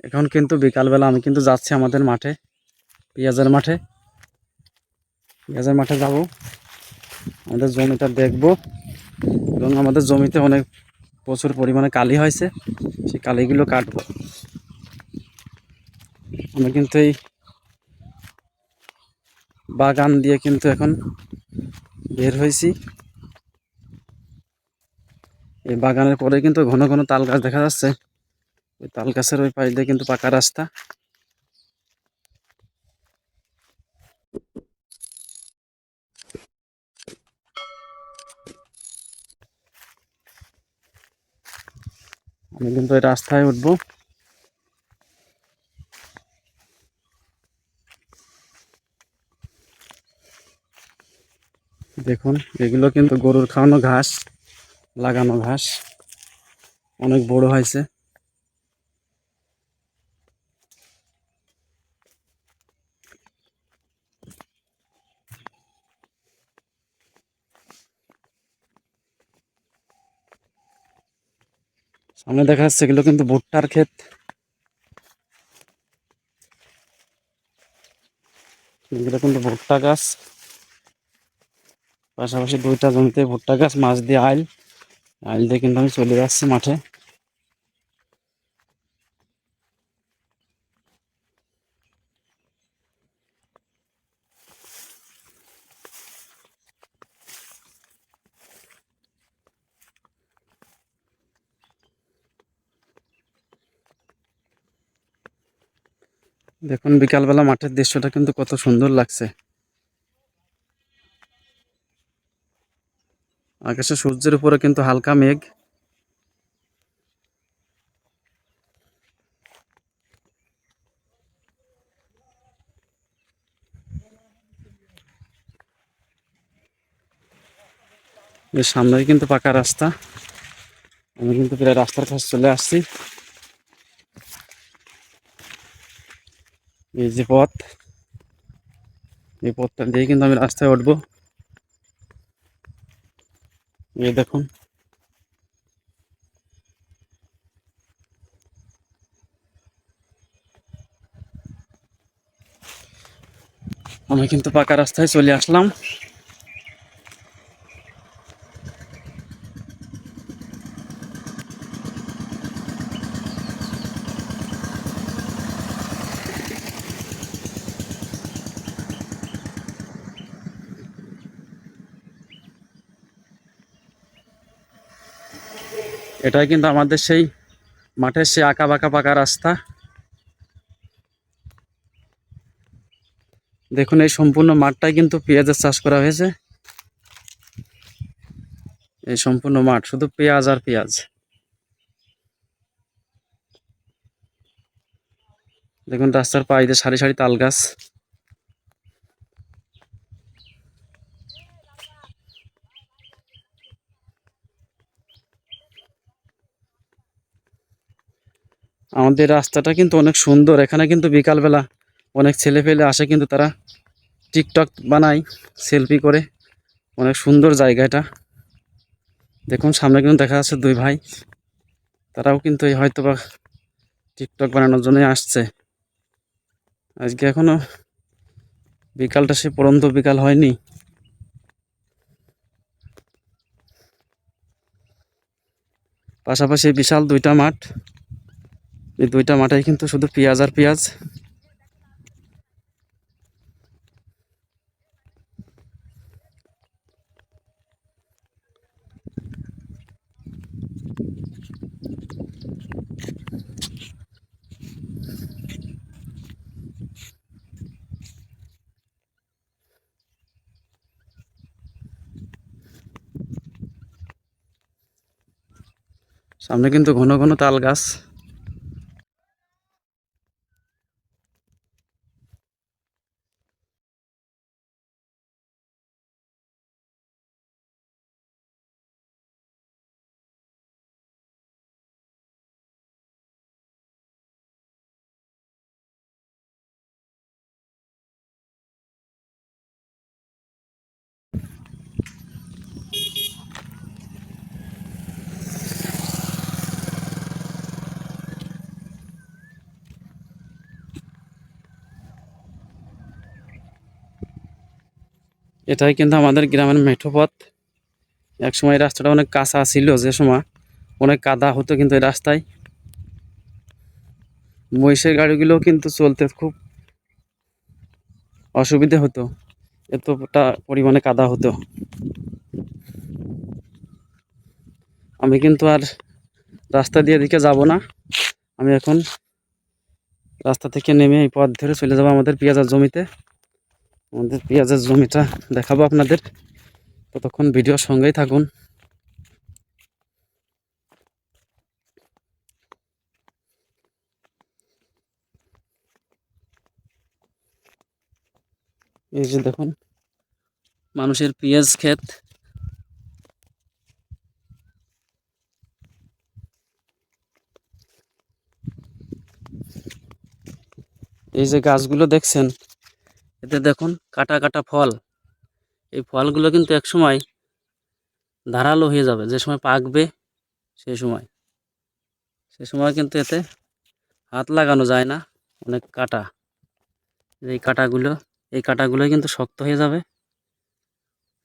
এখন কিন্তু বিকালবেলা আমি কিন্তু যাচ্ছি আমাদের মাঠে, পেঁয়াজের মাঠে। পেঁয়াজের মাঠে যাব, আমাদের জমিটা দেখব এবং আমাদের জমিতে অনেক প্রচুর পরিমাণে কালি হয়েছে, সেই কালিগুলো কাটবো। আমি কিন্তু এই বাগান দিয়ে কিন্তু এখন বের হয়েছি। এই বাগানের পরে কিন্তু ঘন ঘন তাল গাছ দেখা যাচ্ছে। ওই তাল গাছের ওই পাশ দিয়ে কিন্তু পাকা রাস্তা। আমি কিন্তু এই রাস্তায় উঠবো। দেখুন, এগুলো কিন্তু গরুর খাওয়ানো ঘাস, লাগানো ঘাস, অনেক বড় হয়েছে। সামনে দেখা যাচ্ছে এগুলো কিন্তু ভুট্টার ক্ষেত। এগুলো কিন্তু ভুট্টা গাছ, পাশাপাশি দুইটা জমিতে ভুট্টা গাছ, মাছ দিয়ে আইল আইল দিয়ে কিন্তু আমি চলে যাচ্ছি মাঠে। দেখুন বিকালবেলা মাঠের দৃশ্যটা কিন্তু কত সুন্দর লাগছে। আকাশে সূর্যের উপরে কিন্তু হালকা মেঘ। এর সামনেই কিন্তু পাকা রাস্তা। আমি কিন্তু প্রায় রাস্তার কাছে চলে আসছি। এই যে পথ, এই পথটা দিয়ে কিন্তু আমি রাস্তায় উঠবো। এই দেখুন, আমি কিন্তু পাকা রাস্তায় চলে আসলাম। এটাই কিন্তু আমাদের সেই মাঠের সেই আঁকা বাঁকা পাকা রাস্তা। দেখুন, এই সম্পূর্ণ মাঠটাই কিন্তু পেঁয়াজের চাষ করা হয়েছে। এই সম্পূর্ণ মাঠ শুধু পেঁয়াজ আর পেঁয়াজ। দেখুন রাস্তার পাশ দিয়ে সারি সারি তাল গাছ। আমাদের রাস্তাটা কিন্তু অনেক সুন্দর। এখানে কিন্তু বিকালবেলা অনেক ছেলে পেলে আসে, কিন্তু তারা টিকটক বানায়, সেলফি করে। অনেক সুন্দর জায়গা এটা। দেখুন সামনে কিন্তু দেখা যাচ্ছে দুই ভাই, তারাও কিন্তু এই হয়তো বা টিকটক বানানোর জন্যই আসছে। আজকে এখনো বিকালটা সে পড়ন্ত বিকাল হয়নি। পাশাপাশি বিশাল দুইটা মাঠ, এই দুইটা মাঠে কিন্তু শুধু পেঁয়াজ আর পেঁয়াজ। সামনে কিন্তু ঘন ঘন তাল গাছ। এটাই কিন্তু আমাদের গ্রামের মেঠো পথ। একসময় এই রাস্তাটা অনেক কাঁচা ছিল, যে সময় অনেক কাদা হতো, কিন্তু এই রাস্তায় মহিষের গাড়িগুলো কিন্তু চলতে খুব অসুবিধে হতো, এতটা পরিমাণে কাদা হতো। আমি কিন্তু আর রাস্তা দিয়ে দিকে যাব না, আমি এখন রাস্তা থেকে নেমে এই পথ ধরে চলে যাব আমাদের পেঁয়াজের জমিতে। আমাদের পেঁয়াজের জমিটা দেখাবো আপনাদের, ততক্ষণ ভিডিওর সঙ্গেই থাকুন। এই যে দেখুন মানুষের পেঁয়াজ ক্ষেত। এই যে গাছগুলো দেখছেন, এতে দেখুন কাটা কাটা ফল। এই ফলগুলো কিন্তু এক সময় ধারালো হয়ে যাবে, যে সময় পাকবে সেই সময়। সে সময় কিন্তু এতে হাত লাগানো যায় না, অনেক কাটা। এই কাটাগুলো এই কাটাগুলো কিন্তু শক্ত হয়ে যাবে।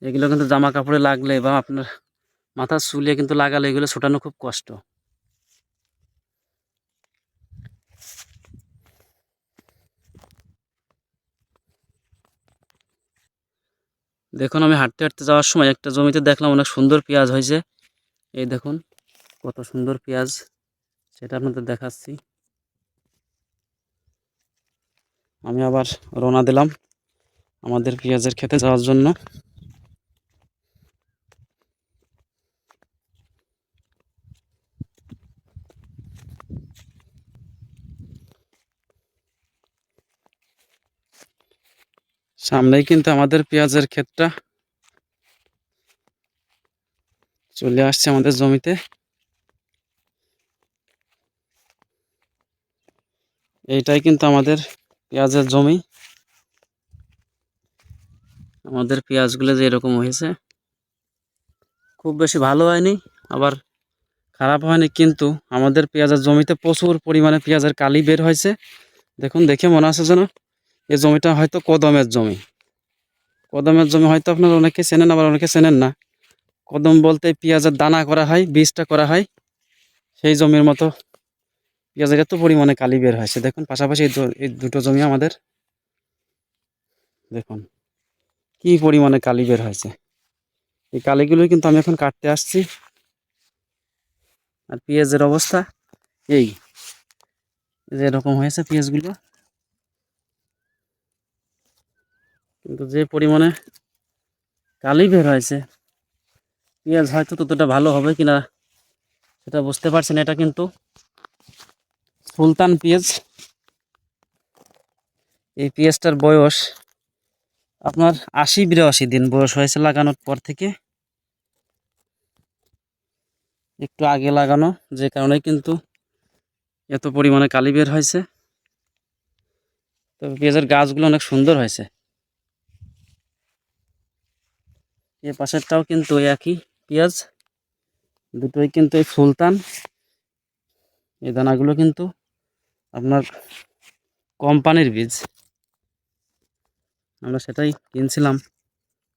এগুলো কিন্তু জামা কাপড়ে লাগলে বা আপনার মাথার চুলে কিন্তু লাগালে এগুলো ছোটানো খুব কষ্ট। দেখুন আমি হাঁটতে হাঁটতে যাওয়ার সময় একটা জমিতে দেখলাম অনেক সুন্দর পেঁয়াজ হয়েছে। এই দেখুন কত সুন্দর পেঁয়াজ, সেটা আপনাদের দেখাচ্ছি। আমি আবার রওনা দিলাম আমাদের পেঁয়াজের খেতে যাওয়ার জন্য। সামনেই কিন্তু আমাদের পেঁয়াজের ক্ষেতটা, চলে আসছে আমাদের জমিতে। এইটাই কিন্তু আমাদের পেঁয়াজের জমি। আমাদের পেঁয়াজগুলো যে এরকম হয়েছে, খুব বেশি ভালো হয়নি আবার খারাপ হয়নি, কিন্তু আমাদের পেঁয়াজের জমিতে প্রচুর পরিমাণে পেঁয়াজের কালি বের হয়েছে। দেখুন দেখে মনে আছে যেন এই জমিটা হয়তো কদমের জমি। কদমের জমি হয়তো আপনারা অনেকে চেনেন, আবার অনেকে চেনেন না। কদম বলতে পেঁয়াজের দানা করা হয়, বীজটা করা হয়, সেই জমির মতো পেঁয়াজের এত পরিমাণে কালি বের হয়েছে। দেখুন পাশাপাশি এই দুটো জমি আমাদের, দেখুন কি পরিমাণে কালি বের হয়েছে। এই কালিগুলোই কিন্তু আমি এখন কাটতে আসছি। আর পেঁয়াজের অবস্থা এই যে এরকম হয়েছে পেঁয়াজগুলো, কিন্তু যে পরিমাণে কালি বের হয়েছে, পেঁয়াজ হয়তো ততটা ভালো হবে কিনা সেটা বুঝতে পারছি না। এটা কিন্তু সুলতান পেঁয়াজ। এই পেঁয়াজটার বয়স আপনার ৮০-৮২ দিন বয়স হয়েছে লাগানোর পর থেকে, একটু আগে লাগানো, যে কারণে কিন্তু এত পরিমাণে কালি বের হয়েছে। তবে পেঁয়াজের গাছগুলো অনেক সুন্দর হয়েছে। এ পাশেরটাও কিন্তু একই পেঁয়াজ, দুটোই কিন্তু এই সুলতান। এই দানাগুলো কিন্তু আপনার কোম্পানির বীজ, আমরা সেটাই কিনছিলাম।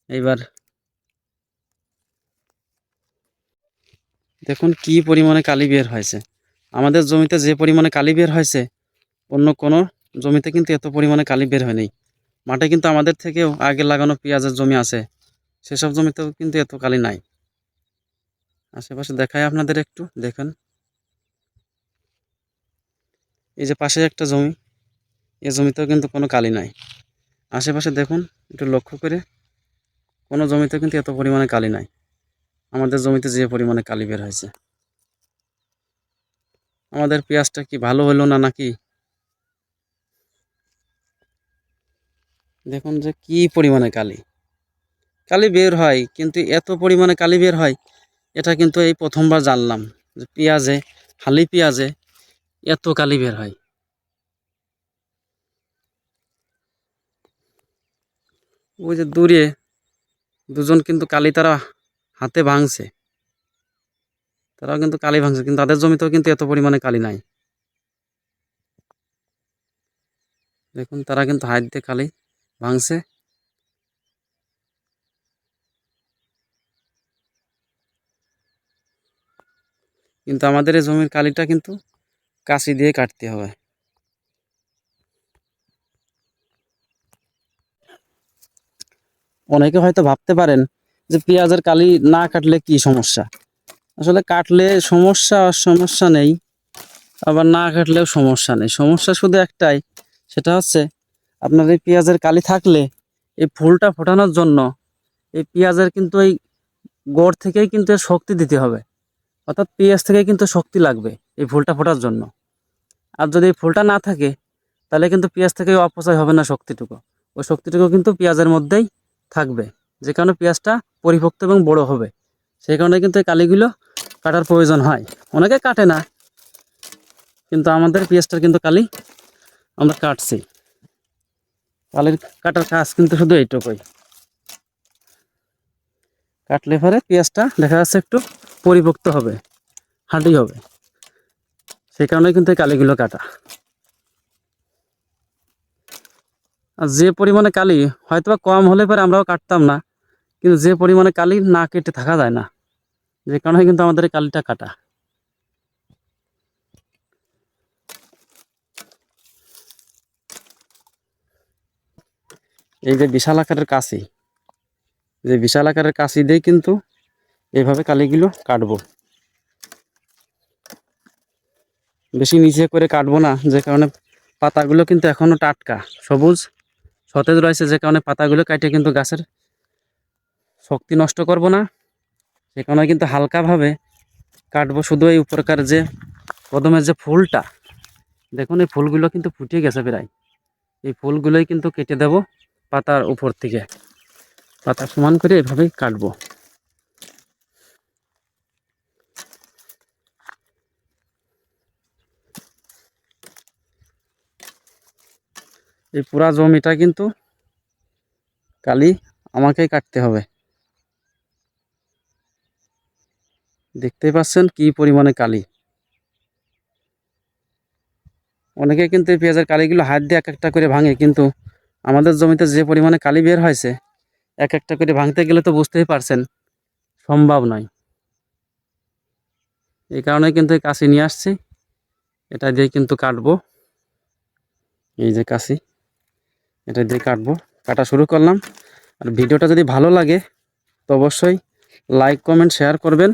এইবার দেখুন কি পরিমাণে কালি বের হয়েছে। আমাদের জমিতে যে পরিমাণে কালি বের হয়েছে, অন্য কোনো জমিতে কিন্তু এত পরিমাণে কালি বের হয়নি। মাঠে কিন্তু আমাদের থেকেও আগে লাগানো পেঁয়াজের জমি আছে, সেসব জমিতেও কিন্তু এত কালি নাই। আশেপাশে দেখায় আপনাদের একটু দেখেন। এই যে পাশে একটা জমি, এই জমিতেও কিন্তু কোনো কালি নাই। আশেপাশে দেখুন একটু লক্ষ্য করে, কোনো জমিতেও কিন্তু এত পরিমাণে কালি নাই। আমাদের জমিতে যে পরিমাণে কালি বের হয়েছে। আমাদের পেঁয়াজটা কি ভালো হলো না নাকি? দেখুন যে কি পরিমাণে কালি কালি বের হয়, কিন্তু এত পরিমাণে কালি বের হয় এটা কিন্তু এই প্রথমবার জানলাম, যে পেঁয়াজে, হালি পেঁয়াজে এত কালি বের হয়। ওই যে দূরে দুজন কিন্তু কালি তারা হাতে ভাঙছে, তারাও কিন্তু কালি ভাঙছে, কিন্তু তাদের জমিতেও কিন্তু এত পরিমাণে কালি নাই। দেখুন তারা কিন্তু হাত দিয়ে কালি ভাঙছে। কিন্তু আমাদের এই জমির কালিটা কিন্তু কাঁচি দিয়ে কাটতে হবে। অনেকে হয়তো ভাবতে পারেন যে পেঁয়াজের কালি না কাটলে কি সমস্যা। আসলে কাটলে সমস্যা নেই, আবার না কাটলেও সমস্যা নেই। সমস্যা শুধু একটাই, সেটা হচ্ছে আপনার এই পেঁয়াজের কালি থাকলে এই ফুলটা ফোটানোর জন্য এই পেঁয়াজের কিন্তু এই গোড় থেকেই কিন্তু এর শক্তি দিতে হবে, অর্থাৎ পেঁয়াজ থেকেই কিন্তু শক্তি লাগবে এই ফুলটা ফোটার জন্য। আর যদি এই ফুলটা না থাকে তাহলে কিন্তু পেঁয়াজ থেকে অপচয় হবে না শক্তিটুকু, ওই শক্তিটুকু কিন্তু পেঁয়াজের মধ্যেই থাকবে, যে কারণে পেঁয়াজটা পরিপক্ক এবং বড় হবে। সেই কারণে কিন্তু এই কালিগুলো কাটার প্রয়োজন হয়। অনেকে কাটে না, কিন্তু আমাদের পেঁয়াজটার কিন্তু কালি আমরা কাটছি। কালির কাটার কাজ কিন্তু শুধু এইটুকুই, কাটলে পরে পেঁয়াজটা দেখা যাচ্ছে একটু পরিপক্ক হবে, হাঁটি হবে। সেই কারণে কিন্তু এই কালিগুলো কাটা। আর যে পরিমাণে কালি হয়তো বা কম হলে পরে আমরাও কাটতাম না, কিন্তু যে পরিমাণে কালি না কেটে থাকা যায় না, যে কারণে কিন্তু আমাদের এই কালিটা কাটা। এই যে বিশাল আকারের কাঁচি, যে বিশাল আকারের কাঁচি দিয়ে কিন্তু এইভাবে কালিগুলো কাটবো। বেশি নিচে করে কাটবো না, যে কারণে পাতাগুলো কিন্তু এখনো টাটকা সবুজ সতেজ রয়েছে, যে কারণে পাতাগুলো কাটে কিন্তু গাছের শক্তি নষ্ট করব না। সে কারণে কিন্তু হালকাভাবে কাটবো। শুধু এই উপরকার যে প্রথমে যে ফুলটা দেখুন, এই ফুলগুলো কিন্তু ফুটে গেছে প্রায়, এই ফুলগুলোই কিন্তু কেটে দেব পাতার উপর থেকে। পাতা সমান করে এভাবেই কাটবো। এই পুরা জমিটা কিন্তু কালি আমাকেই কাটতে হবে। দেখতেই পাচ্ছেন কি পরিমাণে কালি। অনেকে কিন্তু এই পেঁয়াজের কালিগুলো হাত দিয়ে এক একটা করে ভাঙে, কিন্তু আমাদের জমিতে যে পরিমাণে কালি বের হয়েছে, এক একটা করে ভাঙতে গেলে তো বুঝতেই পারছেন সম্ভব নয়। এই কারণে কিন্তু এই কাঁচি নিয়ে আসছি, এটা দিয়ে কিন্তু কাটবো। এই যে কাঁচি, এটা দিয়ে কাটবো, কাটা শুরু করলাম। আর ভিডিওটা যদি ভালো লাগে তো অবশ্যই লাইক কমেন্ট শেয়ার করবেন,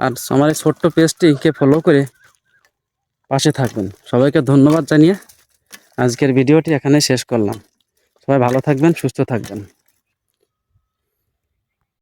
আর আমার এই ছোট্ট পেজটিকে ফলো করে পাশে থাকবেন। সবাইকে ধন্যবাদ জানিয়ে আজকের ভিডিওটি এখানে শেষ করলাম। সবাই ভালো থাকবেন, সুস্থ থাকবেন।